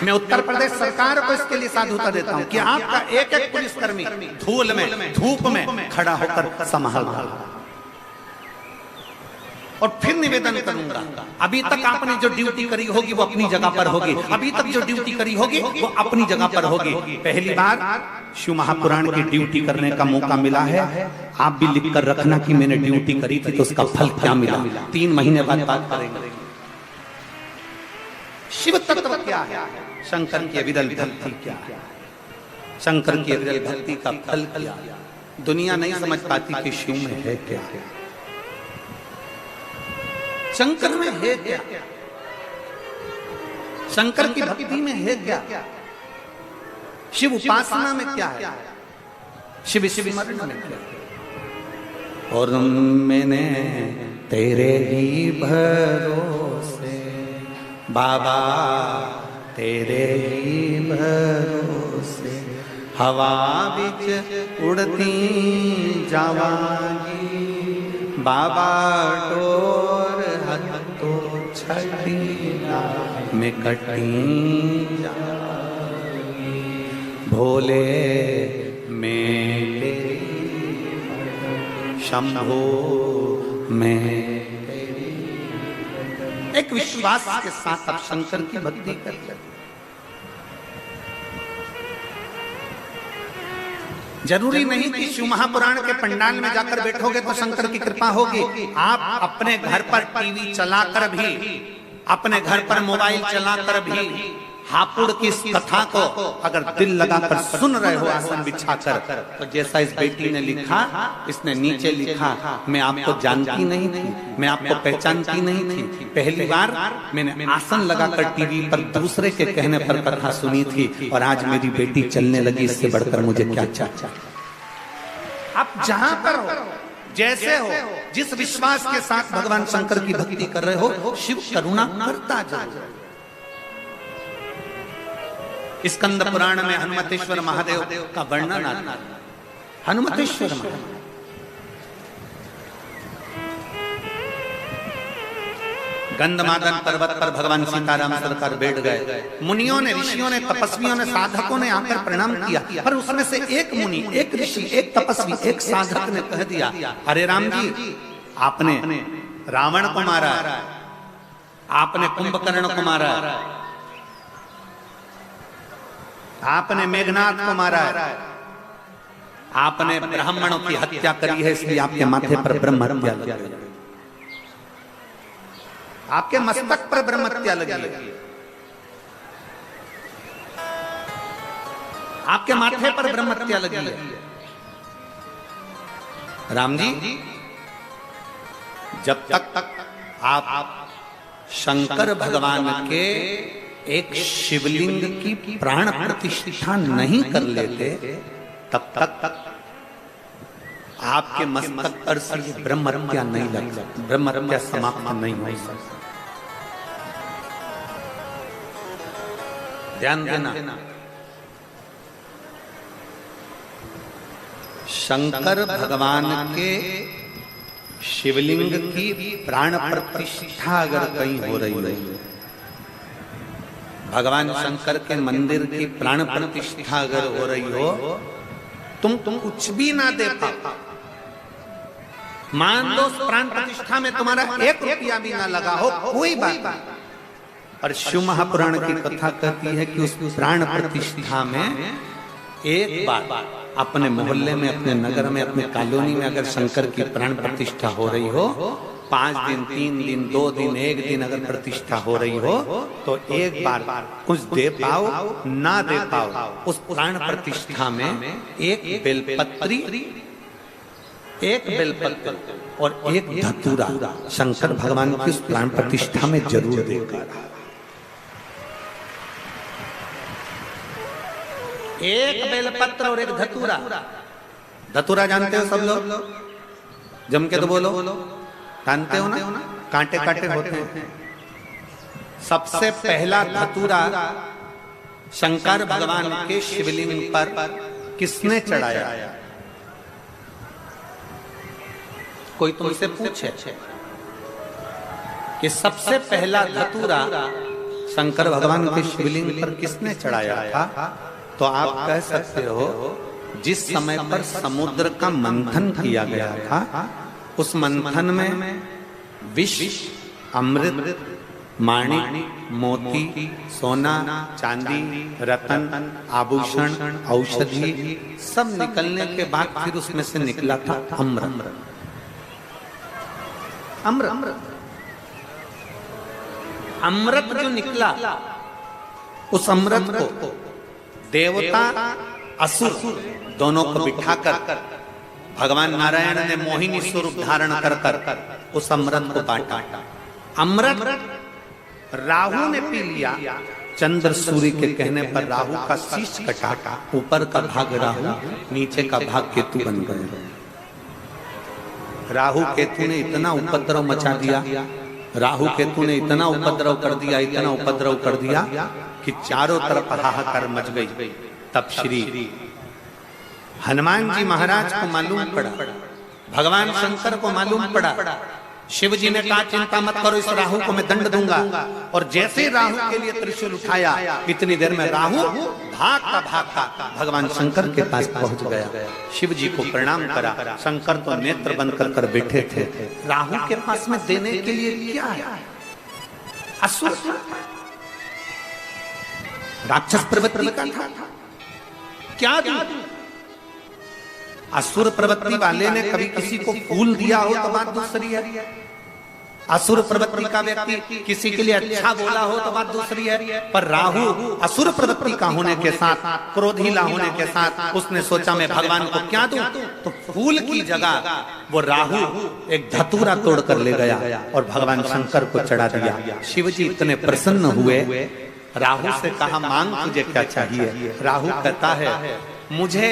मैं उत्तर प्रदेश सरकार को इसके लिए साधुता देता हूं कि आपका एक एक पुलिसकर्मी धूल में धूप में खड़ा होकर संभाल रहा। और फिर निवेदन करूंगा, अभी तक आपने जो ड्यूटी करी होगी वो अपनी जगह पर होगी, अभी तक जो ड्यूटी करी होगी वो अपनी जगह पर होगी। पहली बार शिव महापुराण की ड्यूटी करने का मौका मिला है। आप भी लिख कर रखना कि मैंने ड्यूटी करी थी तो उसका फल क्या मिला। 3 महीने बाद बात करेंगे। शिव तत्व क्या है, शंकर की अविरल भक्ति क्या है, शंकर की अविरल भक्ति का फल क्या है। दुनिया नहीं समझ पाती कि शिव में है क्या, शंकर में है क्या, शंकर की भक्ति में है क्या, शिव उपासना में क्या है, शिव स्मरण में क्या है। और मैंने तेरे ही भरोसे बाबा, तेरे ही भरोसे हवा बिच उड़ती जावांगी बाबा, डोर हथो छठी में कटी जावांगी भोले में शंभो में। एक विश्वास के साथ आप शंकर की भक्ति करिए। जरूरी नहीं कि शिव महापुराण के पंडाल में जाकर बैठोगे तो शंकर की कृपा होगी। आप अपने घर पर टीवी चलाकर भी, अपने घर पर मोबाइल चलाकर भी हापुड़ की इस कथा को अगर दिल लगाकर सुन रहे हो आसन बिछाकर, तो जैसा इस बेटी ने लिखा, इसने नीचे लिखा, मैं आपको जानती नहीं थी, मैं आपको पहचानती नहीं थी, पहली बार मैंने आसन लगाकर टीवी पर दूसरे के कहने पर कथा सुनी थी और आज मेरी बेटी चलने लगी, इससे बढ़कर मुझे क्या चाहिए। आप जहां पर हो, जैसे हो, जिस विश्वास के साथ भगवान शंकर की भक्ति कर रहे हो, शिव करुणा करता जाए। स्कंद पुराण में हनुमतेश्वर महादेव का वर्णन आता है। हनुमतेश्वर महादेव गंधमादन पर्वत पर भगवान सीताराम सरकार बैठ गए। मुनियों ने, ऋषियों ने, तपस्वियों ने, साधकों ने आकर प्रणाम किया, पर उसमें से एक मुनि, एक ऋषि, एक तपस्वी, एक साधक ने कह दिया, अरे राम जी, आपने रावण को मारा, आपने कुंभकर्ण को मारा, आपने मेघनाथ को मारा, आपने ब्राह्मणों की हत्या करी है, इसलिए आपके माथे पर ब्रह्म हत्या लगी है, आपके मस्तक पर ब्रह्म हत्या लगी है, आपके माथे पर ब्रह्म हत्या लगी है। राम जी, जब तक आप शंकर भगवान के एक शिवलिंग की प्राण प्रतिष्ठा नहीं कर लेते, तब तक आपके मस्तक पर से ब्रह्म हत्या नहीं लग सकती, ब्रह्म हत्या समाप्त नहीं हो सकती। ध्यान देना, शंकर भगवान के शिवलिंग की प्राण प्रतिष्ठा अगर कहीं हो रही है, भगवान शंकर के मंदिर की प्राण प्रतिष्ठा अगर हो रही हो, तुम कुछ भी ना दे पाओ, मान लो प्राण प्रतिष्ठा में तुम्हारा 1 रुपया भी ना लगा हो, कोई बात नहीं, और शिव महापुराण की कथा कहती है कि उस प्राण प्रतिष्ठा में एक बार अपने मोहल्ले में, अपने नगर में, अपने कॉलोनी में अगर शंकर की प्राण प्रतिष्ठा हो रही हो, 5 दिन, 3 दिन, 2 दिन, 1 दिन अगर प्रतिष्ठा हो रही हो, तो एक बार कुछ दे पाओ ना दे पाओ, उस प्राण प्रतिष्ठा में एक बेलपत्री, एक बेलपत्र और एक धतूरा शंकर भगवान की उस प्राण प्रतिष्ठा में जरूर देगा। एक बेलपत्र और एक धतूरा। धतूरा जानते हो सब लोग? जम के तो बोलो, जानते हो ना? कांटे कांटे होते हैं। सबसे पहला धतूरा शंकर भगवान के शिवलिंग पर किसने चढ़ाया? कोई तुमसे पूछे कि सबसे पहला धतूरा शंकर भगवान के शिवलिंग पर किसने चढ़ाया था? तो आप कह सकते हो जिस समय पर समुद्र का मंथन किया गया था, उस मंथन में विष, अमृत, माणिक, मोती, सोना, चांदी, रतन, आभूषण, औषधि सब निकलने के बाद फिर उसमें से निकला था अमृत। अमृत जो निकला, उस अमृत को देवता असुर दोनों को बिठाकर भगवान नारायण ने मोहिनी स्वरूप धारण कर उस अमृत को बांटा। अमृत राहु ने पी लिया। चंद्र सूर्य के कहने पर राहु का शीश कटा, ऊपर का भाग राहु, नीचे का भाग केतु बन गए। राहु केतु ने इतना उपद्रव मचा दिया, राहु केतु ने इतना उपद्रव कर दिया, इतना उपद्रव कर दिया कि चारों तरफ हाहाकार मच गई। तब श्री हनुमान जी महाराज को मालूम पड़ा, भगवान शंकर को मालूम पड़ा। शिव जी ने कहा चिंता मत करो, इस राहु को मैं दंड दूंगा। और जैसे राहु के लिए त्रिशूल उठाया, इतनी देर में राहु भागता भगवान शंकर के पास पहुंच गया। शिव जी को प्रणाम करा। शंकर तो नेत्र बंद कर बैठे थे। राहु के पास में देने के लिए क्या है? असुर राक्षस प्रवृत्ति का था, क्या दूं? असुर प्रवृत्ति वाले ने कभी किसी को फूल दिया हो तो बात दूसरी है। असुर प्रवृत्ति का व्यक्ति किसी के लिए अच्छा बोला हो तो बात दूसरी है। पर राहु असुर प्रवृत्ति का होने के साथ, क्रोधीला होने के साथ उसने सोचा मैं भगवान को क्या दूं? तो फूल की जगह वो राहु एक धतूरा तोड़ कर ले गया और भगवान शंकर को चढ़ा दिया। शिव जी इतने प्रसन्न हुए। राहु से कहा मांग तुझे क्या चाहिए? राहु कहता है मुझे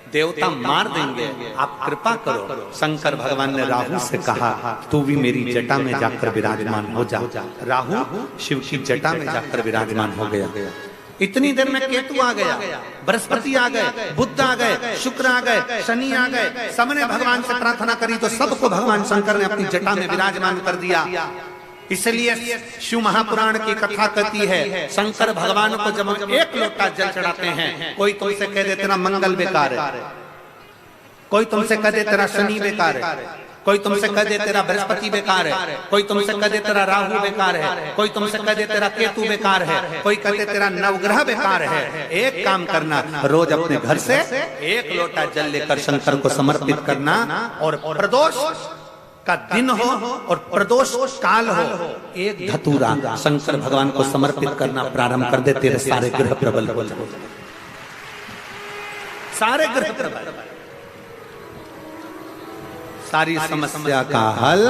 देवता मार देंगे, आप कृपा करो। शंकर भगवान ने राहु से कहा तू भी मेरी जटा में जाकर विराजमान हो जा। राहु शिव की जटा में जाकर विराजमान हो गया। इतनी देर में केतु आ गया, बृहस्पति आ गए, बुध आ गए, शुक्र आ गए, शनि आ गए। सबने भगवान से प्रार्थना करी तो सबको भगवान शंकर ने अपनी जटा में विराजमान कर दिया। इसलिए शिव महापुराण की कथा कहती है शंकर भगवान को जब हम एक लोटा जल चढ़ाते हैं, कोई तुमसे कह दे तेरा मंगल बेकार है, कोई तुमसे कह दे तेरा शनि बेकार है, कोई तुमसे कह दे तेरा बृहस्पति बेकार है, कोई तुमसे कह दे तेरा राहु बेकार है, कोई तुमसे कह दे तेरा केतु बेकार है, कोई कह दे तेरा नवग्रह बेकार है। एक काम करना, रोज अपने घर से एक लोटा जल लेकर शंकर को समर्पित करना। और प्रदोष का दिन हो और प्रदोष काल हो, एक धतूरा शंकर भगवान को समर्पित करना प्रारंभ कर दे, तेरे सारे ग्रह प्रबल हो जाए। सारे ग्रह प्रबल, सारी समस्या का हल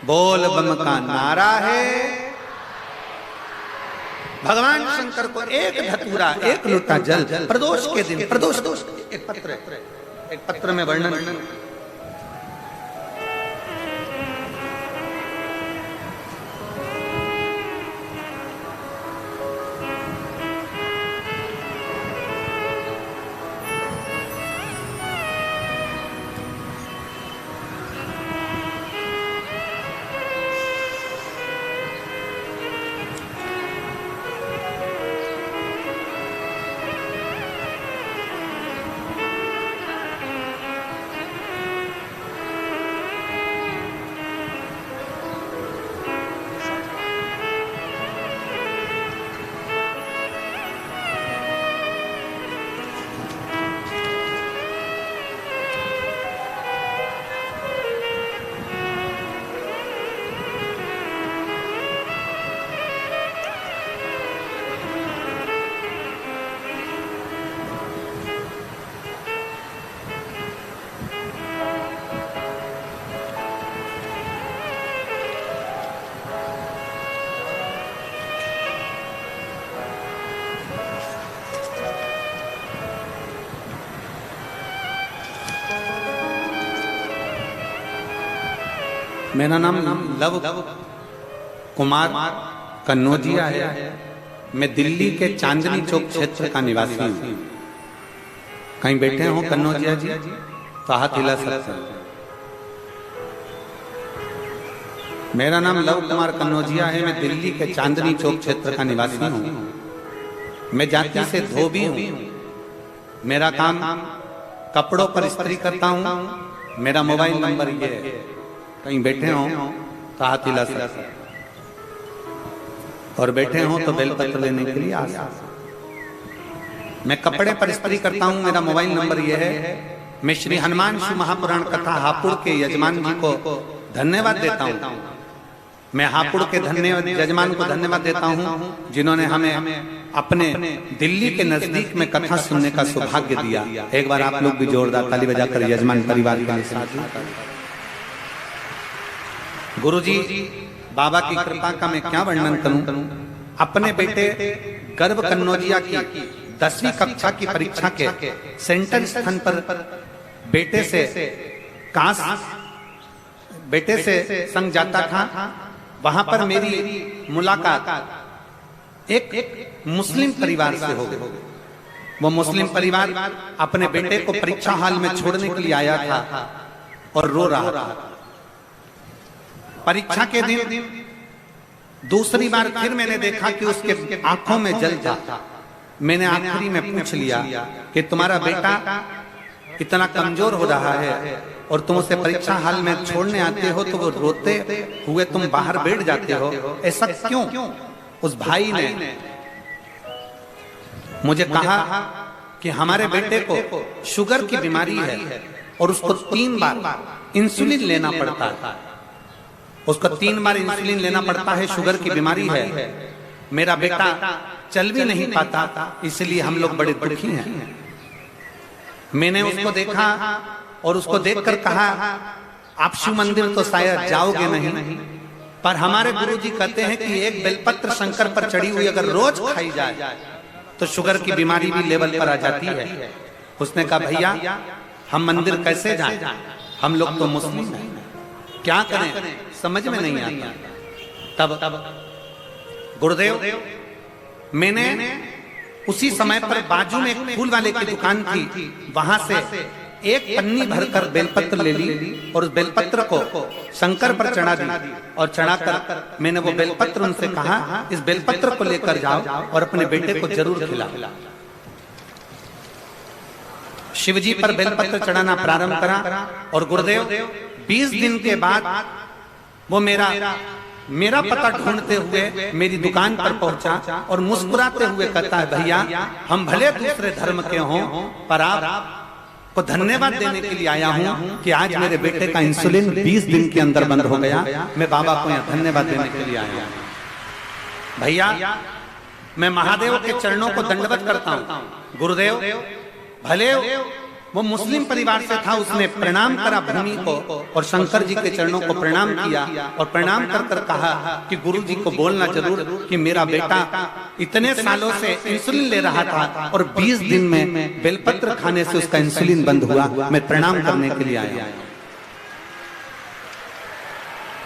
बोल बम का नारा है। भगवान शंकर को एक धतूरा, एक लोटा जल प्रदोष के दिन, प्रदोष एक पत्र में वर्णन, मेरा नाम लव कुमार कन्नौजिया है। मैं दिल्ली के चांदनी चौक क्षेत्र का निवासी हूँ। कहीं बैठे हो कन्नौजिया जी तो हाथ हिला सकते हैं। मेरा नाम लव कुमार कन्नौजिया है। मैं दिल्ली के चांदनी चौक क्षेत्र का निवासी हूँ। मैं जाति से धोबी हूँ। मेरा काम कपड़ों पर इस्त्री करता हूँ। मेरा मोबाइल नंबर ये है, कहीं बैठे हो तो हाथ हिला सकते और बैठे हो तो बेलपत्र लेने के लिए आ सकते। मैं कपड़े पर इस्त्री करता हूँ। मेरा मोबाइल नंबर ये है। मैं श्री हनुमान शिव महापुराण कथा हापुड़ के यजमान जी को धन्यवाद देता हूँ। मैं हापुड़ के यजमान को धन्यवाद देता हूँ जिन्होंने हमें अपने दिल्ली के नजदीक में कथा सुनने का सौभाग्य दिया। एक बार आप लोग भी जोरदार ताली बजाकर यजमान परिवार के लिए साथ। गुरुजी बाबा की कृपा का मैं क्या वर्णन करूं। अपने बेटे गर्भ कन्नौजिया की 10वीं कक्षा की परीक्षा के सेंटर स्थान पर बेटे से संग जाता था। वहां पर मेरी मुलाकात एक मुस्लिम परिवार से हो गई। वो मुस्लिम परिवार अपने बेटे को परीक्षा हॉल में छोड़ने के लिए आया था और रो रहा था। परीक्षा के दिन दूसरी बार फिर मैंने देखा कि उसके आंखों में जल था। मैंने आखिरी में पूछ लिया कि तुम्हारा बेटा इतना कमजोर हो रहा है और तुम उसे परीक्षा हॉल में छोड़ने आते हो तो वो रोते हुए तुम बाहर बैठ जाते हो, ऐसा क्यों? उस भाई ने मुझे कहा कि हमारे बेटे को शुगर की बीमारी है और उसको 3 बार इंसुलिन लेना पड़ता है। उसको 3 बार इंसुलिन लेना पड़ता है, शुगर की बीमारी है। मेरा बेटा चल भी नहीं पाता, इसलिए हम लोग बड़े दुखी हैं। मैंने उसको देखा और उसको देखकर कहा, आप शिव मंदिर तो शायद जाओगे नहीं, पर हमारे गुरुजी कहते हैं कि एक बेलपत्र शंकर पर चढ़ी हुई अगर रोज खाई जाए तो शुगर की बीमारी भी लेवल पर आ जाती है। उसने कहा, भैया हम मंदिर कैसे जाएं? हम लोग तो मुस्लिम हैं, क्या करें समझ में नहीं आता। तब गुरुदेव मैंने उसी समय पर बाजू में एक फूल वाले की दुकान थी, वहां से एक पन्नी भरकर बेलपत्र ले ली और उस बेलपत्र को शंकर पर चढ़ा दी। और चढ़ाकर मैंने वो बेलपत्र उनसे कहा, इस बेलपत्र को लेकर जाओ और अपने बेटे को जरूर खिला। शिवजी पर बेलपत्र चढ़ाना प्रारंभ करा और गुरुदेव 20 दिन के बाद वो मेरा पता ढूंढते हुए मेरी दुकान पर पहुंचा और मुस्कुराते हुए कहता है, भैया हम भले दूसरे धर्म के हों पर आप को धन्यवाद देने के लिए आया हूं कि आज मेरे बेटे का इंसुलिन 20 दिन के अंदर बंद हो गया। मैं बाबा को यहाँ धन्यवाद देने के लिए आया हूं। भैया मैं महादेव के चरणों को दंडवत करता हूं। गुरुदेव भले वो मुस्लिम परिवार से था, उसने प्रणाम करा भूमि को और शंकर जी के चरणों को प्रणाम किया और प्रणाम कर कहा कि गुरु जी को बोलना जरूर कि मेरा बेटा इतने सालों से इंसुलिन ले रहा था और 20 दिन में बेलपत्र खाने से उसका इंसुलिन बंद हुआ। मैं प्रणाम करने के लिए आया।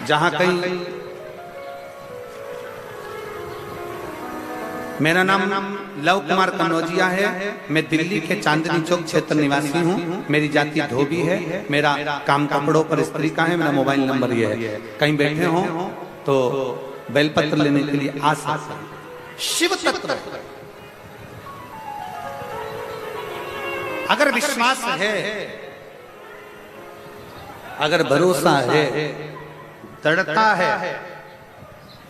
जहां कहीं मेरा नाम लव कुमार कन्नौजिया है। मैं दिल्ली के चांदनी चौक क्षेत्र निवासी हूँ। मेरी जाति धोबी है। मेरा काम कपड़ों पर इस्त्री का है। मेरा मोबाइल नंबर ये है। कहीं बैठे हो तो बेलपत्र लेने के लिए आ सकते हैं। शिव तत्व अगर विश्वास है, अगर भरोसा है, दृढ़ता है,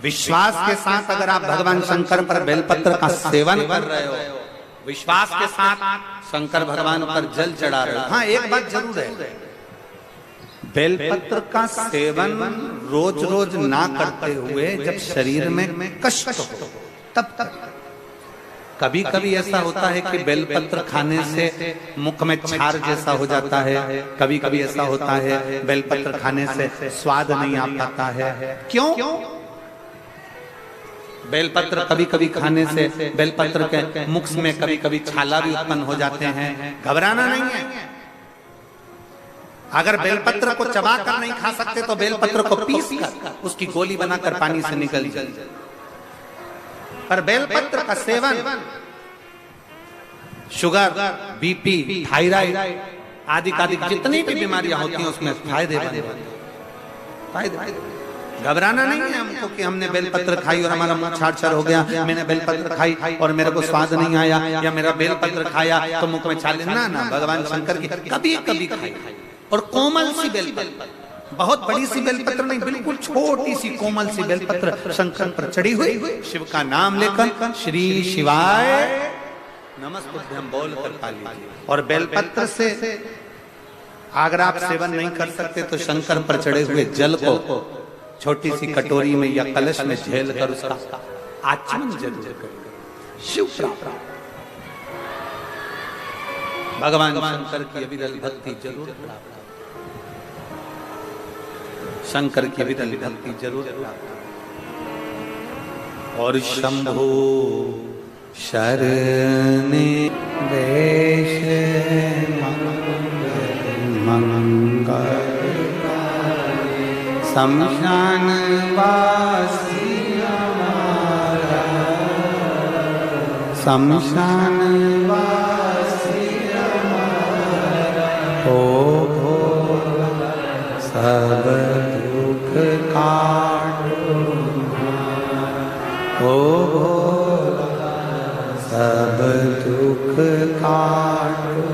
विश्वास के साथ अगर आप भगवान शंकर पर बेलपत्र का सेवन कर रहे हो, विश्वास के साथ शंकर भगवान पर जल चढ़ा रहे हो। हाँ एक बात जरूर है, बेलपत्र का सेवन रोज रोज ना करते हुए जब शरीर में कष्ट हो तब कभी कभी ऐसा होता है कि बेलपत्र खाने से मुख में छार जैसा हो जाता है। कभी कभी ऐसा होता है बेलपत्र खाने से स्वाद नहीं आ पाता है। क्यों? बेलपत्र कभी कभी खाने से बेलपत्र के मुख में कभी कभी छाला भी उत्पन्न हो जाते हैं। घबराना नहीं है। अगर बेलपत्र को चबा कर नहीं खा सकते तो बेलपत्र को पीस कर उसकी गोली बनाकर पानी से निकल जाए। पर बेलपत्र का सेवन शुगर, बीपी, थायराइड आदि जितनी भी बीमारियां होती हैं उसमें फायदे। घबराना नहीं है हमको कि हमने बेलपत्र खाई और हमारा मुंह छाड़ हो गया, मैंने बेलपत्र खाई और मेरे को स्वाद नहीं आया, या मेरा बेलपत्र खाया तो मुख में छाले। ना ना, भगवान शंकर की कभी कभी खाई। और कोमल सी बेलपत्र, बहुत बड़ी सी बेलपत्र नहीं, बिल्कुल छोटी सी कोमल सी बेलपत्र शंकर पर चढ़ी हुई, शिव का नाम लेकर श्री शिवाय नमस्तुभ्यं बोल कर पा लीजिए। और बेलपत्र से अगर आप सेवन नहीं कर सकते तो शंकर पर चढ़े हुए जल को छोटी सी कटोरी में या कलश में झेल कर उसका आचमन जरूर करें। शिव प्राप्त, भगवान शंकर की अविरल भक्ति जरूर प्राप्त, शंकर की अविरल भक्ति जरूर प्राप्त। और शंभो शरणे देश मंगल शमशान वासी हमारा, शमशान वासी हमारा, हो सब दुख काटो, हो सब दुख काटो।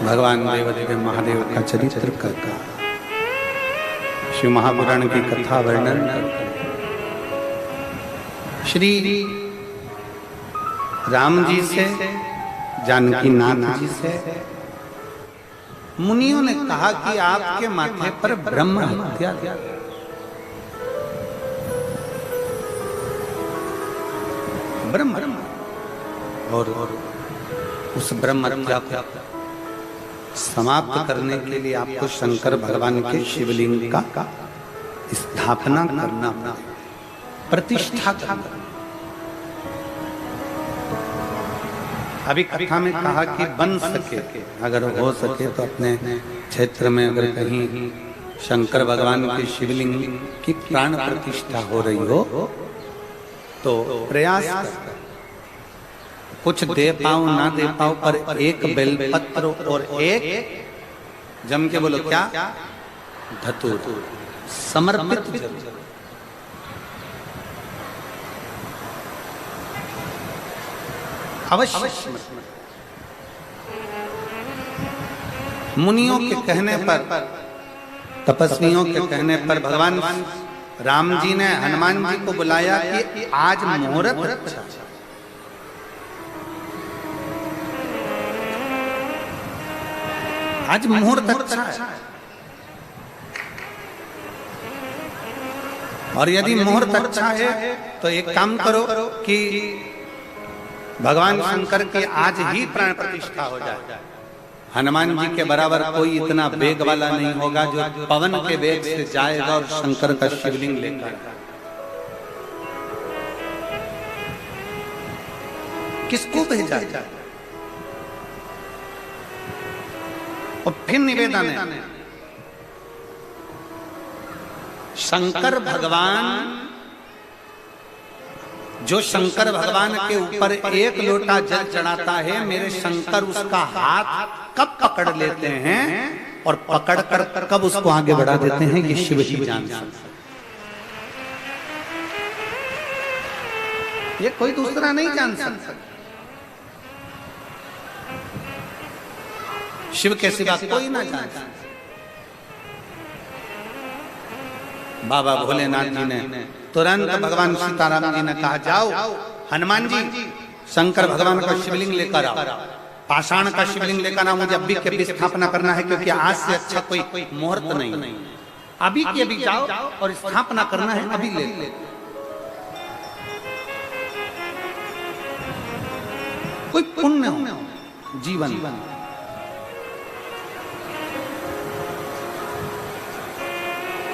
भगवान देवदेव महादेव का चरित्र करता, शिव महापुराण की कथा वर्णन करता। श्री राम जी से, जानकी नाथ जी से मुनियों ने कहा कि आपके माथे पर ब्रह्म हत्या, ब्रह्म, और उस ब्रह्म हत्या को समाप्त करने के लिए आपको शंकर भगवान के शिवलिंग का स्थापना करना, प्रतिष्ठा करना। अभी कथा में कहा कि बन सके, अगर हो सके तो अपने क्षेत्र में अगर कहीं शंकर भगवान के शिवलिंग की प्राण प्रतिष्ठा हो रही हो तो प्रयास कर, कुछ दे पाओ ना दे पाओ, पर एक बेलपत्र और एक, जम के बोलो क्या, धतूर समर्पित जरूर। अवश्य। मुनियों के कहने पर, तपस्वियों के कहने पर भगवान राम जी ने हनुमान जी को बुलाया कि आज मुहूर्त अच्छा, आज मुहूर्त अच्छा है, और यदि मुहूर्त अच्छा है तो एक काम करो कि भगवान शंकर की आज ही प्राण प्रतिष्ठा हो जाए। हनुमान जी के बराबर कोई इतना वेग वाला नहीं होगा जो पवन के वेग से जाएगा और शंकर का शिवलिंग लेकर। किसको भेजा जाए? और फिर निवेदन है, शंकर भगवान, जो शंकर भगवान के ऊपर एक लोटा जल चढ़ाता है, मेरे शंकर उसका हाथ कब पकड़ लेते हैं और पकड़कर कब उसको आगे बढ़ा देते हैं, ये शिव ही जान सकता। ये कोई दूसरा नहीं जान सकता। शिव के सिवा कोई ना जान सकता। बाबा भोलेनाथ जी ने तुरंत भगवान सीताराम जी ने कहा, जाओ हनुमान जी शंकर भगवान का शिवलिंग लेकर आओ, पाषाण का शिवलिंग लेकर आओ, मुझे अभी के स्थापना करना है, क्योंकि आज से अच्छा कोई मुहूर्त नहीं। अभी के अभी जाओ और स्थापना करना है, अभी ले। कोई पुण्य हो जीवन,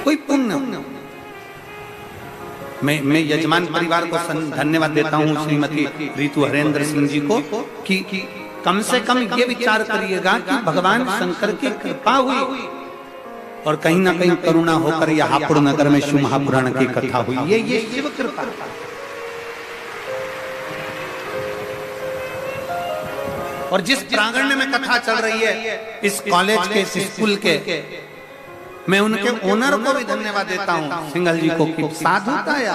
कोई पुण्य। मैं यजमान परिवार को धन्यवाद देता हूं, श्रीमती ऋतु हरेंद्र सिंह जी को, कि कम से कम ये विचार करिएगा कि भगवान शंकर की कृपा हुई और कहीं ना कहीं करुणा होकर यह हापुड़ नगर में शिव महापुराण की कथा हुई। ये शिव कृपा। और जिस प्रांगण में कथा चल रही है इस कॉलेज के, इस स्कूल के, मैं उनके ओनर को भी धन्यवाद देता हूँ, सिंघल जी को, कि साधुता है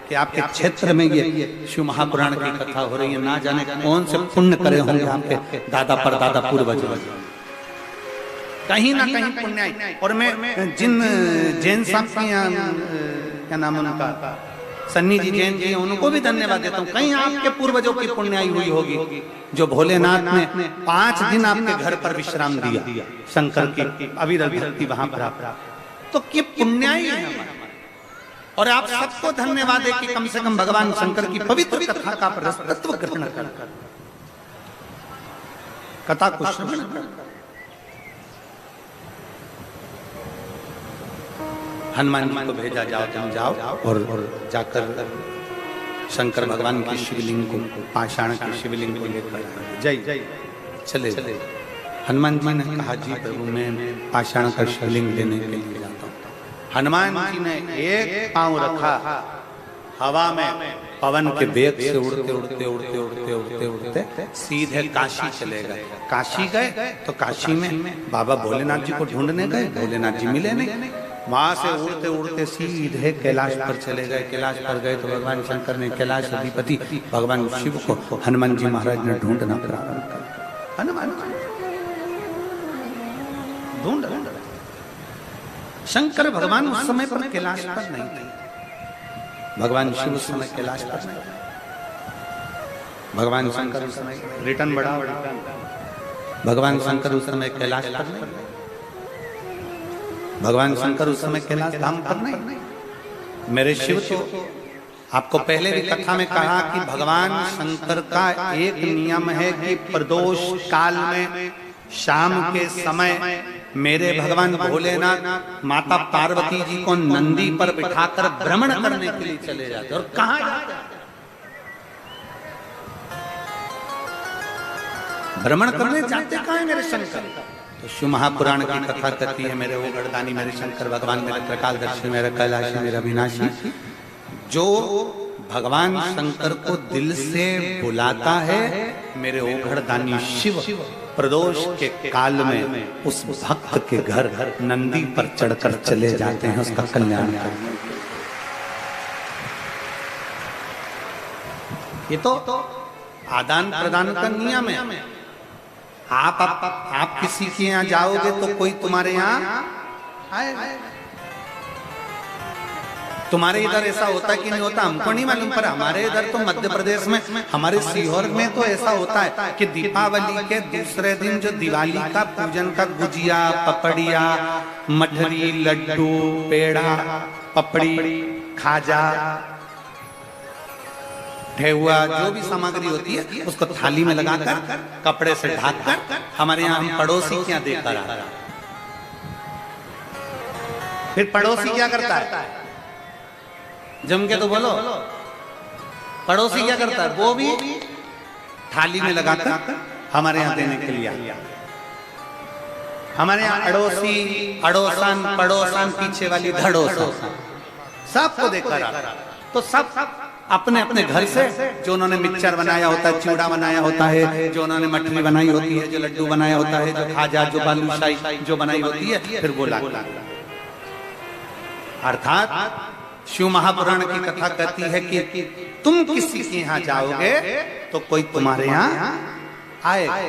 कि आपके क्षेत्र में ये शिव महापुराण की कथा हो रही है। ना जाने कौन से पुण्य करे होंगे आपके दादा परदादा पूर्वज, कहीं ना कहीं पुण्य। और मैं जिन जैन साहब के यहाँ, क्या नाम उनका, सन्नी जी जैन जी, उनको भी धन्यवाद देता हूँ। कहीं आपके पूर्वजों की पुण्याई हुई होगी जो भोलेनाथ ने 5 दिन आपके घर पर विश्राम दिया, शंकर की अविरल भक्ति वहां पर, तो ये पुण्याई है। और आप सबको धन्यवाद है कि कम से कम भगवान शंकर की पवित्र कथा का रसतत्व ग्रहण कर, कथा को श्रवण कर। हनुमान जी को भेजा, जाओ तुम जाओ और जाकर शंकर भगवान की शिवलिंग को, पाषाण की शिवलिंग को लेकर जय चले। हनुमान जी ने कहा, जी प्रभु मैं पाषाण का शिवलिंग लेने के लिए जाता हूँ। हनुमान जी ने एक पांव रखा हवा में, पवन के वेग से उड़ते उड़ते उड़ते उड़ते उड़ते उड़ते सीधे काशी चले गए। काशी गए तो काशी में बाबा भोलेनाथ जी को ढूंढने गए, भोलेनाथ जी मिले नहीं। वहां से उड़ते उड़ते सीधे कैलाश पर चले गए। कैलाश पर गए तो भगवान शंकर ने, कैलाश अधिपति भगवान शिव को हनुमान जी महाराज ने ढूंढना प्रारंभ कर। हनुमान ढूंढ, शंकर भगवान उस समय पर कैलाश पर नहीं थे, भगवान शिव उस समय कैलाश पर नहीं, भगवान शंकर उस समय रिटर्न बढ़ा, भगवान शंकर उस समय कैलाश पर नहीं, भगवान शंकर उस समय कैलाश धाम पर नहीं। मेरे शिव तो आपको पहले भी कथा में कहा कि भगवान शंकर का एक नियम है कि प्रदोष काल में शाम के समय मेरे भगवान भोलेनाथ माता पार्वती जी को नंदी पर बिठाकर भ्रमण करने के लिए चले जाते। और कहां भ्रमण करने जाते, कहां है मेरे शंकर? तो शिव महापुराण की कथा कहती है, मेरे वो गढ़दानी, मेरे शंकर भगवान, मेरे त्रिकालदर्शी, मेरे कैलाशी, मेरा विनाशी, जो भगवान शंकर को दिल से बुलाता है, मेरे ओघड़दानी शिव प्रदोष के काल में उस भक्त के घर नंदी पर चढ़कर चले जाते हैं उसका कल्याण करने। ये तो आदान प्रदान का नियम है। आप किसी के यहाँ जाओगे तो कोई तुम्हारे यहाँ आएगा। तुम्हारे इधर ऐसा होता कि नहीं होता हमको नहीं मालूम, पर हमारे इधर तो मध्य प्रदेश में, हमारे सीहोर में तो ऐसा होता है कि दीपावली के दूसरे दिन जो दिवाली का पूजन का गुजिया, पपड़िया, मठरी, लड्डू, पेड़ा, पपड़ी, खाजा, ठेहुआ, जो भी सामग्री होती है उसको थाली में लगाकर कपड़े से ढककर हमारे यहाँ हम पड़ोसी क्या देकर आ, फिर पड़ोसी क्या करता है? जम के तो बोलो, पड़ोसी क्या करता है? वो भी थाली में लगाकर हमारे यहाँ देने के लिए आया। हमारे यहाँ अड़ोसी, अड़ोसन, पड़ोसन, पीछे वाली धड़ोसन, सबको देकर आता। तो सब अपने अपने घर से जो उन्होंने मिक्सचर बनाया होता है, चिवड़ा बनाया होता है, जो उन्होंने मठरी बनाई होती है, जो लड्डू बनाया होता है, जो खाजा, जो बालूशाही जो बनाई होती है, फिर वो ला। अर्थात शिव महापुराण की कथा कहती है कि तुम किसी के यहाँ जाओगे तो कोई तुम्हारे यहाँ आएगा।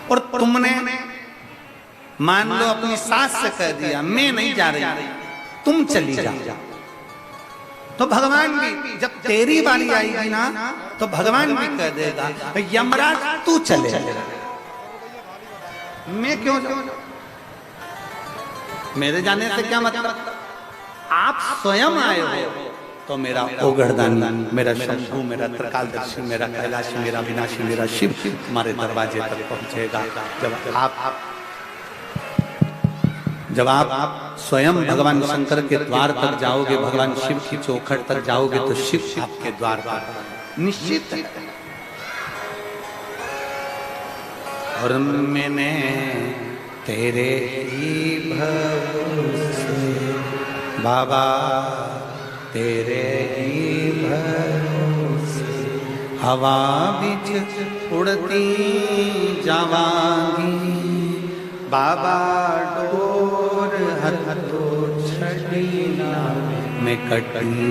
और तुमने मान लो अपनी सास से कह दिया मैं नहीं जा रही, तुम चली जाओ, तो भगवान भी जब तेरी बारी आएगी ना तो भगवान भी कह देगा यमराज तू चले, मैं क्यों जाऊं? मेरे जाने से क्या मतलब? आप स्वयं आए हो तो मेरा ओघड़दानी, मेरा शंभू, मेरा त्रिकालदर्शी, मेरा कैलाशी, मेरा विनाशी, मेरा शिव तुम्हारे दरवाजे तक पहुंचेगा। जब आप स्वयं भगवान शंकर के द्वार तक जाओगे, भगवान शिव की चौखट तक जाओगे तो शिव आपके द्वार पर निश्चित है। और मैंने तेरे ही भरोसे बाबा, तेरे ही भरोसे हवा बिच उड़ती जावांगी, बाबा डोर हथो छड़ी में कटी,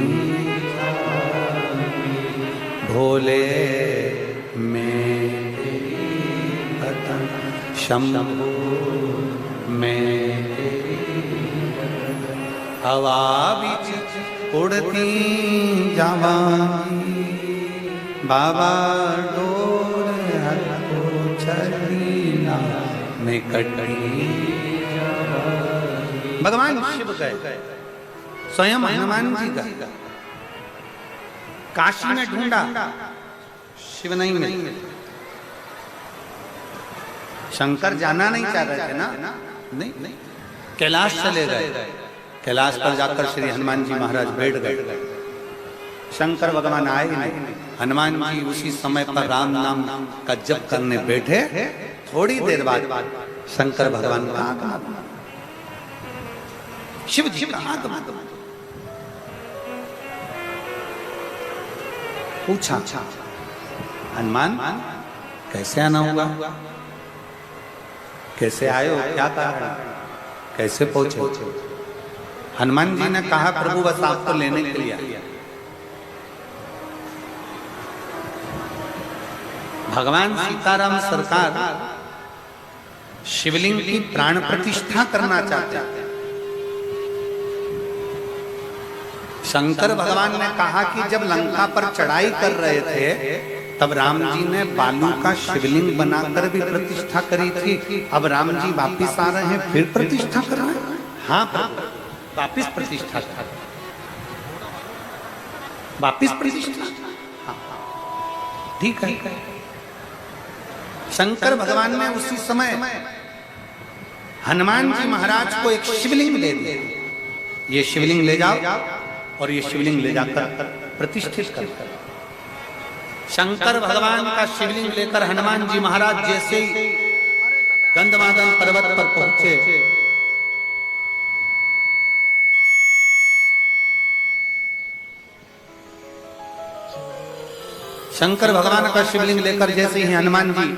भोले में शंभू में हवा बिच उड़ती जावांगी, बाबा डोर हथो छड़ी में कटी। भगवान शिव गए, स्वयं हनुमान जी गए, काशी में ढूंढा, शिव नहीं मिले। शंकर जाना नहीं चाह रहे थे ना, नहीं, कैलाश चले गए। कैलाश पर जाकर श्री हनुमान जी महाराज बैठ गए। शंकर भगवान आए नहीं। हनुमान जी उसी समय पर राम नाम का जप करने बैठे। थोड़ी देर बाद शंकर भगवान का आगमन, शिव जी का आगमन। पूछा, हनुमान कैसे आना होगा, कैसे आए हो, क्या कारण, कैसे पहुंचे? हनुमान जी ने कहा, प्रभु बस आपको लेने के लिए आया। भगवान सीताराम सरकार शिवलिंग की प्राण प्रतिष्ठा करना चाहते हैं। शंकर भगवान ने कहा कि जब लंका पर चढ़ाई कर रहे थे तब राम जी ने बालू का शिवलिंग बनाकर भी प्रतिष्ठा करी थी। अब राम जी वापिस आ रहे हैं, फिर प्रतिष्ठा कर रहे हैं। हाँ प्रभु, वापिस प्रतिष्ठा, वापिस प्रतिष्ठा, ठीक है। शंकर भगवान ने उसी समय हनुमान जी महाराज को एक शिवलिंग दे दिया। ये शिवलिंग ले जाओ और ये शिवलिंग ले जाकर प्रतिष्ठित कर। शंकर भगवान का शिवलिंग लेकर हनुमान जी महाराज जैसे ही गंधमादन पर्वत पर पहुंचे, शंकर भगवान का शिवलिंग लेकर जैसे ही हनुमान जी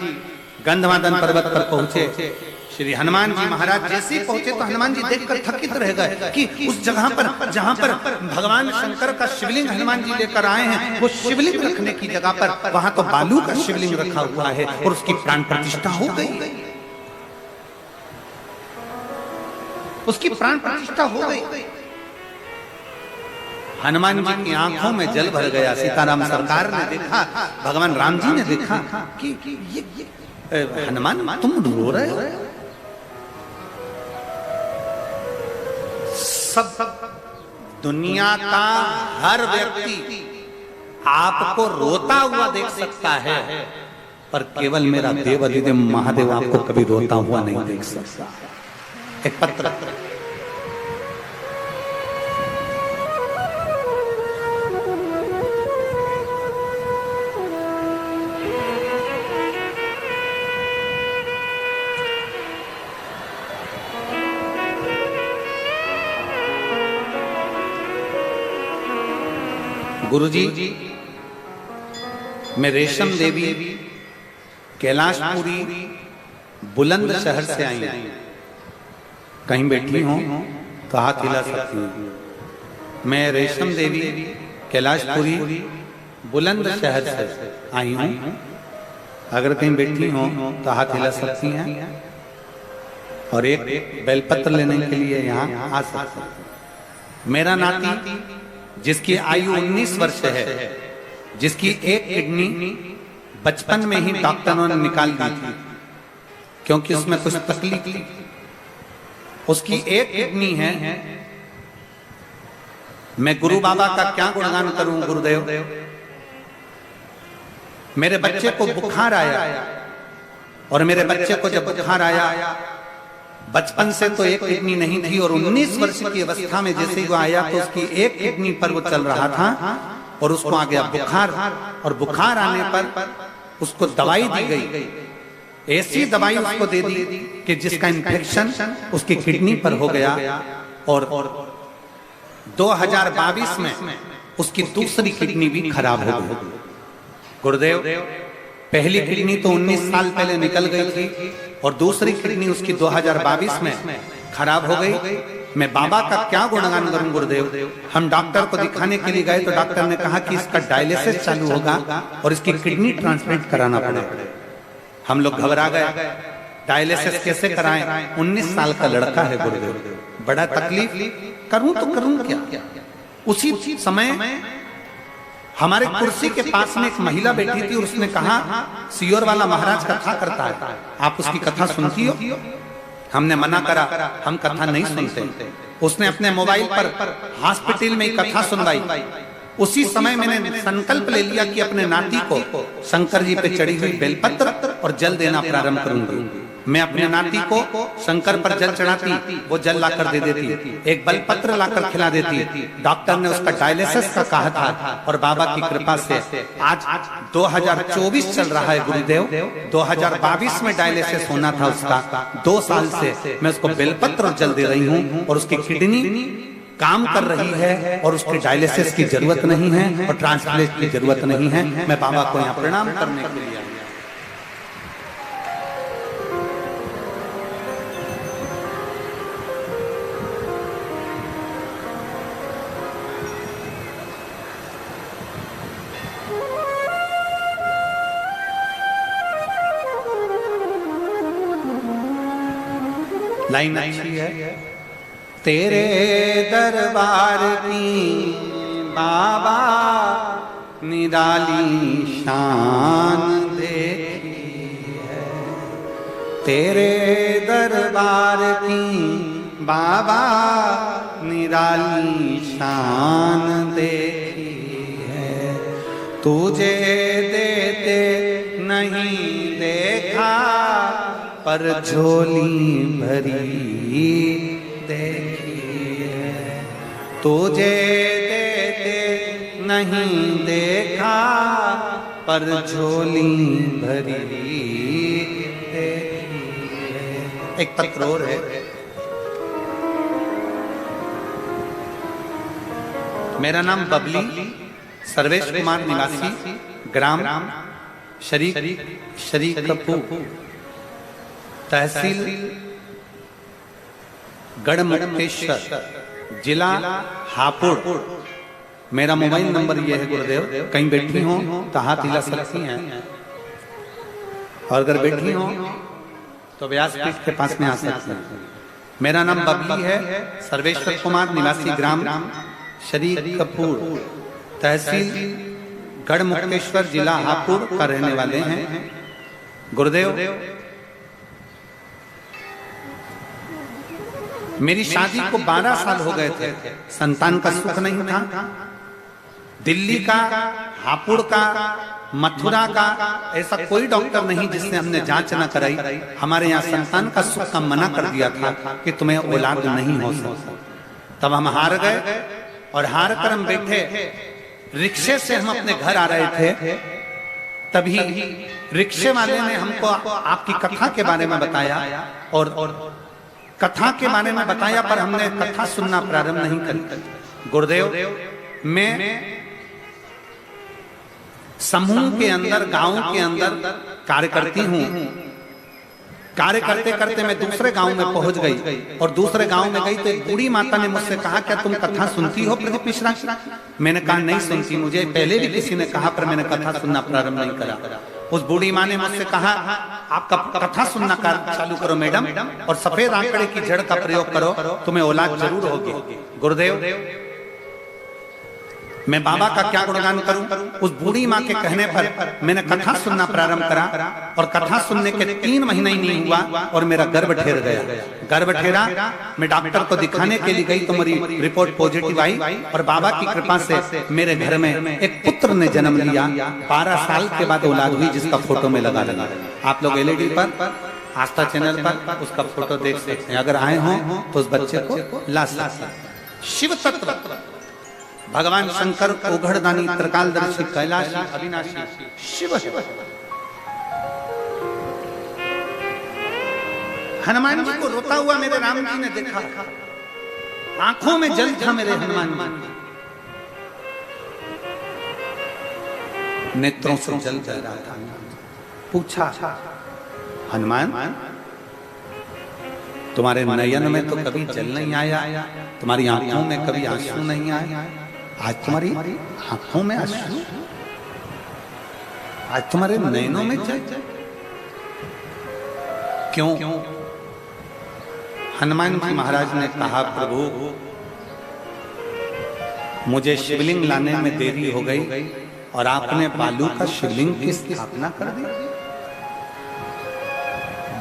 गंधमादन पर्वत पर पहुंचे, श्री हनुमान जी महाराज जैसे ही पहुंचे तो हनुमान जी देखकर थकित रह गए कि उस जगह पर जहां पर भगवान शंकर का शिवलिंग हनुमान जी लेकर आए हैं, वो शिवलिंग रखने की जगह पर वहां तो बालू का शिवलिंग रखा हुआ है और उसकी प्राण प्रतिष्ठा हो गई, उसकी प्राण प्रतिष्ठा हो गई। हनुमान जी की आंखों में जल भर गया। सीताराम सरकार ने देखा, भगवान राम जी ने देखा कि ये हनुमान तुम रो रहे हो। सब दुनिया का हर व्यक्ति आपको रोता हुआ देख सकता है, पर केवल मेरा देव अधिदेव महादेव आपको कभी रोता हुआ नहीं देख सकता। एक पत्र, गुरुजी, मैं रेशम देवी कैलाशपुरी बुलंद शहर से आई हूं। कहीं बैठी हूं तो हाथ हिला सकती हूं। मैं रेशम देवी कैलाशपुरी बुलंद शहर से आई हूं। अगर कहीं बैठी हूं तो हाथ हिला सकती हैं और एक बेलपत्र लेने के लिए यहाँ आ सकती हैं। मेरा नाती जिसकी आयु 19 वर्ष है, जिसकी एक किडनी बचपन में ही डॉक्टरों ने निकाल दी थी क्योंकि उसमें कुछ तकलीफ थी, उसकी एक किडनी है। मैं गुरु बाबा का क्या गुणगान करूं गुरुदेव। मेरे बच्चे को बुखार आया और मेरे बच्चे को जब बुखार आया, बचपन से तो एक किडनी नहीं थी और 19 वर्ष की अवस्था में जैसे ही वो आया तो उसकी एक किडनी पर वो चल रहा था और उसको आ गया बुखार। और बुखार आने पर उसको दवाई दी गई, ऐसी दवाई उसको दे दी कि जिसका इन्फेक्शन उसकी किडनी पर हो गया और 2022 में उसकी दूसरी किडनी भी खराब हो गई। गुरुदेव, पहली किडनी तो 19 साल पहले निकल गई थी और दूसरी किडनी उसकी 2022 में खराब हो गई। मैं बाबा का क्या गुणगान करूं गुरुदेव। हम डॉक्टर को दिखाने के लिए गए तो डॉक्टर ने कहा कि इसका डायलिसिस चालू होगा और इसकी किडनी ट्रांसप्लांट कराना पड़ेगा। हम लोग घबरा गए, डायलिसिस कैसे कराएं, 19 साल का लड़का है गुरुदेव, बड़ा तकलीफ, करूं तो करूं क्या। उसी समय हमारे कुर्सी के पास में एक महिला बैठी थी और उसने कहा सियोर वाला महाराज कथा करता है, आप उसकी कथा सुनती हो। हमने मना करा, हम कथा नहीं सुनते। उसने अपने मोबाइल पर हॉस्पिटल में कथा सुनवाई। उसी समय मैंने संकल्प ले लिया कि अपने नाती को शंकर जी पे चढ़ी हुई बेलपत्र और जल देना प्रारंभ करूंगी। मैं अपने नाती को शंकर पर जल चढ़ाती, वो जल लाकर दे देती, एक बेलपत्र लाकर खिला देती। डॉक्टर ने उसका डायलिसिस का कहा था और बाबा की कृपा से आज 2024 चल रहा है गुरुदेव, 2022 में डायलिसिस होना था उसका। 2 साल से मैं उसको बेलपत्र और जल दे रही हूँ और उसकी किडनी काम कर रही है और उसके डायलिसिस की जरूरत नहीं है और ट्रांसप्लांट की जरूरत नहीं है। मैं बाबा को यहाँ प्रणाम करने के लिए आया। लाइन अच्छी है। तेरे दरबार की बाबा निराली शान देखी है, तेरे दरबार की बाबा निराली शान देखी है। तुझे देते नहीं देखा पर झोली भरी देखी है। तुझे देते नहीं देखा पर झोली भरी देखी है। एक पत्र और है। मेरा नाम बबली सर्वेश कुमार निवासी, ग्राम शरीकपुर, तहसील गढ़मुक्तेश्वर, जिला हापुड़। मेरा मोबाइल नंबर यह है गुरुदेव, कहीं बैठी हो तो हाथ हिला सकती हैं और अगर बैठी हो तो व्यासपीठ के पास में आ सकती हैं। मेरा नाम बबली है सर्वेश्वर कुमार निवासी, ग्राम शरीकपुर, तहसील गढ़मुक्तेश्वर, जिला हापुड़ का रहने वाले हैं। गुरुदेव मेरी शादी को 12 साल हो गए थे, संतान का सुख नहीं था। दिल्ली का, हापुड़ का, मथुरा का ऐसा कोई डॉक्टर नहीं जिसने हमने जांच न कराई। हमारे यहाँ संतान का सुख का मना कर दिया था कि तुम्हें औलाद नहीं हो सकता। तब हम हार गए और हार कर हम बैठे, रिक्शे से हम अपने घर आ रहे थे। तभी रिक्शे वाले ने हमको आपकी कथा के बारे में बताया और कथा के बारे में बताया, पर हमने कथा सुनना प्रारंभ नहीं करी। गुरुदेव मैं समूह के अंदर, गांव के अंदर कार्य करती हूँ। कार्य करते करते मैं दूसरे गांव में पहुंच गई और दूसरे गांव में गई तो एक बूढ़ी माता ने मुझसे कहा, क्या तुम कथा सुनती हो प्रदीप मिश्रा? मैंने कहा नहीं सुनती, मुझे पहले भी किसी ने कहा पर मैंने कथा सुनना प्रारंभ नहीं करा। उस बूढ़ी माँ ने मुझसे कहा, आप कथा सुनना चालू करो मैडम और सफेद आंकड़े की जड़ का प्रयोग करो, तुम्हें औलाद जरूर होगी। गुरुदेव मैं बाबा का क्या गुणगान करूं। उस बूढ़ी माँ के कहने पर मैंने कथा सुनना प्रारंभ करा और कथा सुनने के 3 महीने ही नहीं हुआ और मेरा गर्भ ठहर गया। गर्भ ठहरा, मैं डॉक्टर को दिखाने के लिए गई तो मेरी रिपोर्ट पॉजिटिव आई और बाबा की कृपा से मेरे घर में एक पुत्र ने जन्म लिया। 12 साल के बाद औलाद हुई, जिसका फोटो में लगा। आप लोग LED पर, आस्था चैनल पर उसका फोटो देख सकते हैं। अगर आए हो तो उस बच्चे को ला सकते हैं। शिव तत्व भगवान शंकर, ओघड़दानी, त्रिकालदर्शी, कैलाशी, अविनाशी शिव। हनुमान जी को रोता हुआ मेरे राम जी ने देखा, आंखों में जल था मेरे हनुमान जी, नेत्रों से जल बह रहा था। पूछा, हनुमान तुम्हारे नयन में तो कभी जल नहीं आया, तुम्हारी आंखों में कभी आंसू नहीं आए, आज तुम्हारी आंखों में आंसू, आज तुम्हारे नयनों में जल, क्यों? हनुमान जी महाराज ने कहा, प्रभु मुझे शिवलिंग लाने में देरी हो गई और आपने बालू का शिवलिंग की स्थापना कर दी।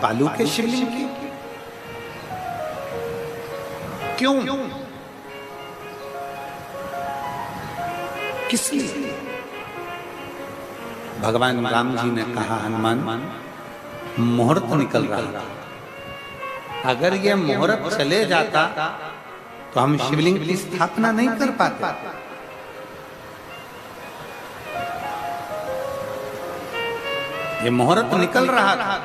बालू के शिवलिंग की क्यों? किस लिए? भगवान राम जी ने कहा, हनुमान मुहूर्त निकल रहा था, अगर ये मुहूर्त चले जाता तो हम शिवलिंग की स्थापना नहीं कर पाते। ये मुहूर्त निकल रहा था,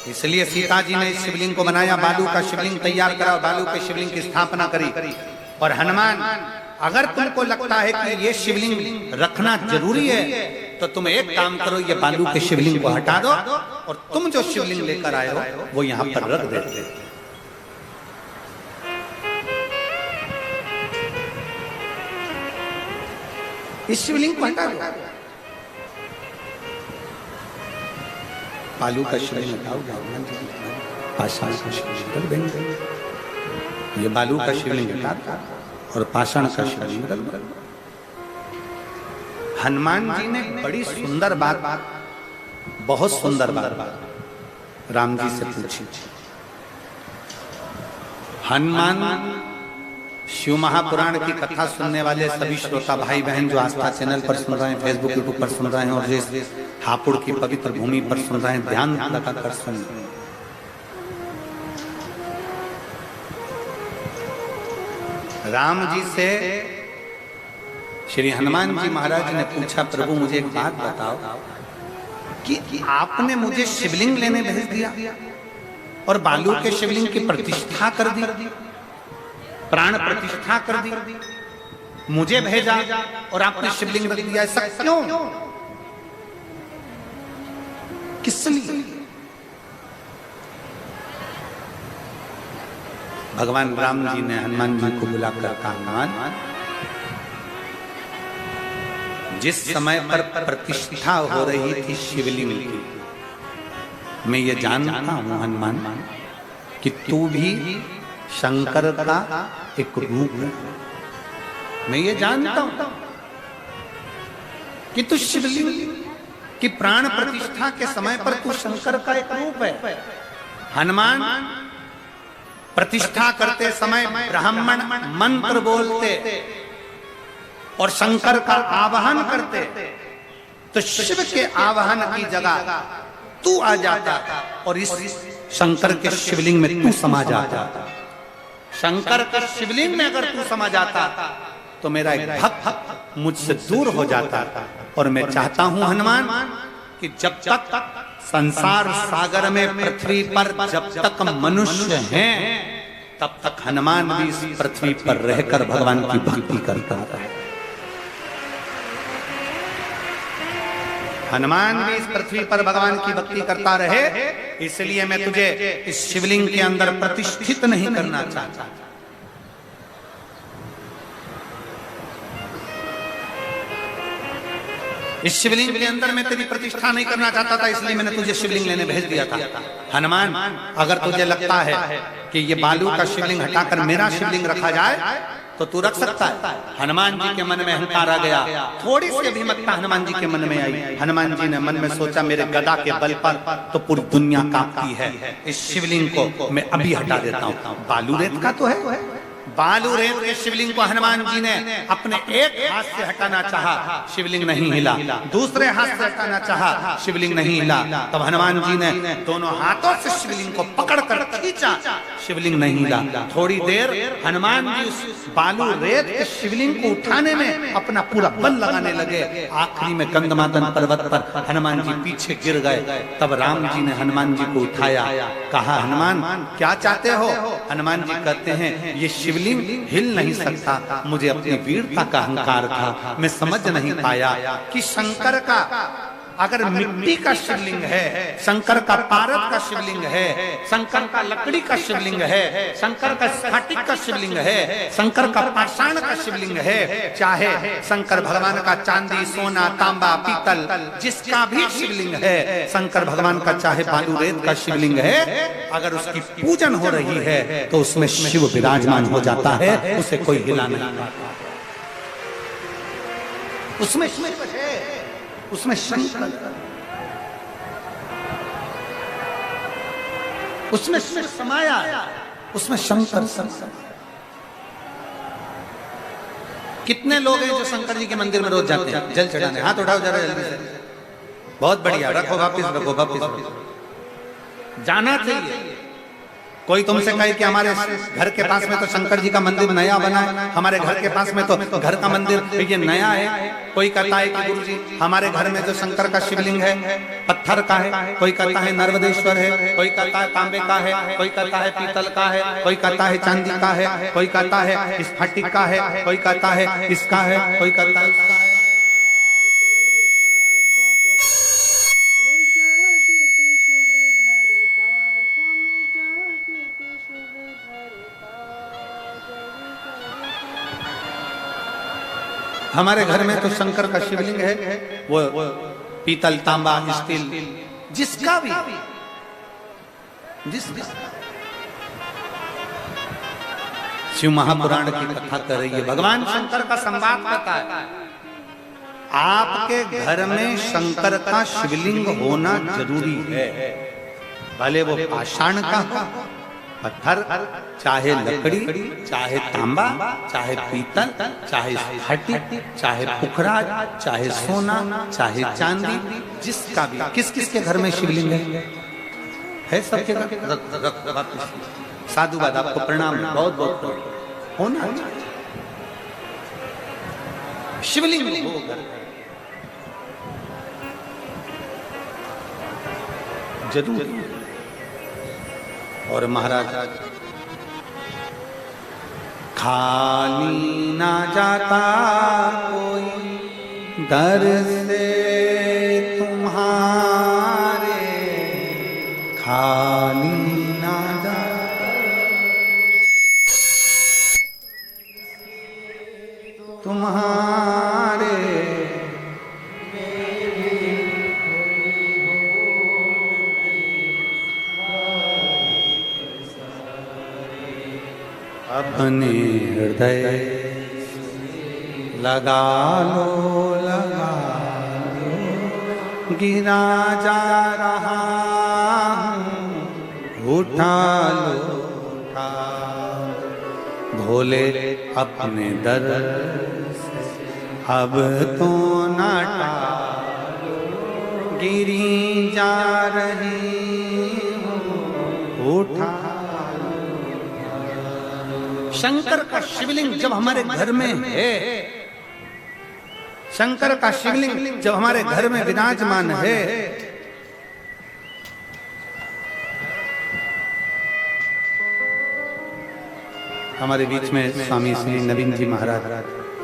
इसलिए सीता जी ने इस शिवलिंग को बनाया, बालू का शिवलिंग तैयार करा और बालू के शिवलिंग की स्थापना करी। और हनुमान, अगर तुमको लगता है कि ये शिवलिंग रखना जरूरी है तो तुम एक काम करो, ये बालू के शिवलिंग को हटा दो और तुम जो शिवलिंग लेकर आए हो वो यहां पर रख देते। इस शिवलिंग को हटा दो, बालू का शिवलिंग हटाओ, पाषाण का शिवलिंग रख देंगे। ये बालू का शिवलिंग हटा और पाषाण का शिवलिंग रख दो। हनुमान जी ने बड़ी सुंदर बात, बहुत सुंदर बात राम जी से पूछी। हनुमान शिव महापुराण की कथा सुनने वाले सभी श्रोता भाई बहन जो आस्था चैनल पर सुन रहे हैं, फेसबुक यूट्यूब पर सुन रहे हैं और जिस हापुड़ की पवित्र भूमि पर सुन रहे हैं, ध्यान लगाकर सुन। राम जी से श्री हनुमान जी महाराज ने पूछा, प्रभु मुझे एक बात बताओ कि आपने मुझे शिवलिंग लेने भेज दिया और बालू के शिवलिंग की प्रतिष्ठा कर दी, प्राण प्रतिष्ठा कर दी, मुझे भेजा और आपने शिवलिंग रख दिया, ऐसा क्यों? किस लिए? भगवान राम जी ने हनुमान जी को बुलाकर कहा, हनुमान जिस समय पर प्रतिष्ठा हो रही थी शिवलिंग की, मैं ये जानता हूं हनुमान कि तू भी शंकर का एक रूप है। मैं ये जानता हूं कि तू शिवलिंग की प्राण प्रतिष्ठा के समय पर तू शंकर का एक रूप है। हनुमान प्रतिष्ठा करते समय ब्राह्मण मंत्र बोलते और शंकर का आवाहन करते, तो शिव के आवाहन की जगह तू आ जाता और इस शंकर के शिवलिंग में तू समा जाता। शंकर के शिवलिंग में अगर तू समा जाता तो मेरा एक भक्त मुझसे दूर हो जाता। और मैं चाहता हूं हनुमान कि जब तक संसार सागर में पृथ्वी पर जब तक मनुष्य हैं तब तक हनुमान भी इस पृथ्वी पर रहकर भगवान की भक्ति करता है। हनुमान भी इस पृथ्वी पर भगवान की भक्ति करता रहे, इसलिए मैं तुझे इस शिवलिंग के अंदर प्रतिष्ठित नहीं करना चाहता। इस शिवलिंग के अंदर मैं तेरी प्रतिष्ठा नहीं करना चाहता था, इसलिए मैंने तुझे शिवलिंग लेने भेज दिया था। हनुमान, अगर तुझे लगता है कि ये बालू का शिवलिंग हटाकर मेरा शिवलिंग रखा जाए तो तू रख सकता है। हनुमान जी के मन में अहंकार आ गया, थोड़ी सी अभिमतता हनुमान जी के मन में आई। हनुमान जी ने मन में सोचा, मेरे गदा के बल पर तो पूरी दुनिया कांपती है, इस शिवलिंग को मैं अभी हटा देता हूँ। बालू रेत का तो है। बालू रेत के शिवलिंग को हनुमान जी ने अपने एक हाथ से हटाना चाहा, शिवलिंग नहीं हिला। दूसरे हाथ से हटाना चाहा, शिवलिंग नहीं हिला। तब हनुमान जी ने दोनों हाथों से शिवलिंग को पकड़कर खींचा, शिवलिंग नहीं हिला। थोड़ी देर हनुमान जी उस बालू रेत के शिवलिंग को उठाने में अपना पूरा बल लगाने लगे। आखिरी में गंधमादन पर्वत पर हनुमान जी पीछे गिर गए। तब राम जी ने हनुमान जी को उठाया, कहा, हनुमान क्या चाहते हो? हनुमान जी कहते हैं, ये शिवलिंग हिल नहीं सकता, मुझे अपनी वीरता का अहंकार था। मैं समझ नहीं पाया कि शंकर का अगर मिट्टी का शिवलिंग है, शंकर का पारद का शिवलिंग है, शंकर का लकड़ी का शिवलिंग है, शंकर का स्फटिक का शिवलिंग है, शंकर का पाषाण का शिवलिंग है, चाहे शंकर भगवान का चांदी सोना तांबा पीतल जिसका भी शिवलिंग है, शंकर भगवान का चाहे बालू रेत का शिवलिंग है, अगर उसकी पूजन हो रही है तो उसमें शिव विराजमान हो जाता है, उसे कोई हिला नहीं पाता। उसमें शिव है, उसमें शंकर, उसमें शिव समाया, उसमें शंकर। कितने लोग हैं जो शंकर जी के मंदिर में रोज जाते हैं जल चढ़ाने? हाथ उठाओ जरा जल्दी से। बहुत बढ़िया, रखो वापिस, रखो वापिस। जाना चाहिए। कोई तुमसे कहे कि हमारे घर के पास में तो शंकर जी का मंदिर नया बना है, हमारे घर के पास में तो घर का मंदिर ये नया है। कोई कहता है कि गुरुजी हमारे घर में जो शंकर का शिवलिंग है पत्थर का है, कोई कहता है नर्मदेश्वर है, कोई कहता है तांबे का है, कोई कहता है पीतल का है, कोई कहता है चांदी का है, कोई कहता है स्फटिक का है, कोई कहता है इसका है, कोई कहता है उसका है। हमारे घर में तो शंकर का शिवलिंग है, वो पीतल तांबा स्टील जिसका भी जिस शिव महापुराण की कथा कर रही है, भगवान शंकर का संवाद करता है। आपके घर में शंकर का शिवलिंग होना जरूरी है, भले वो पाषाण का हो, पत्थर, चाहे लकड़ी, चाहे तांबा, चाहे पीतल, चाहे स्फटिक, चाहे पुखराज, चाहे सोना, चाहे चांदी, जिसका भी। किस किस के घर में शिवलिंग है? सबके घर। साधुवाद, आपको प्रणाम, बहुत बहुत होना शिवलिंग हो घर जरूर। और महाराज खाली ना जाता कोई दर से तुम्हारे, खाली ना जाता तुम्हारे, अपने हृदय लगा लो, गिरा जा रहा हूँ, उठा लो, उठा भोले अपने दर से अब तो ना टालो, गिरी जा रही हूँ, उठा। शंकर का शिवलिंग जब हमारे घर में है, शंकर का शिवलिंग जब हमारे घर में विराजमान है, हमारे बीच में स्वामी श्री नवीन जी महाराज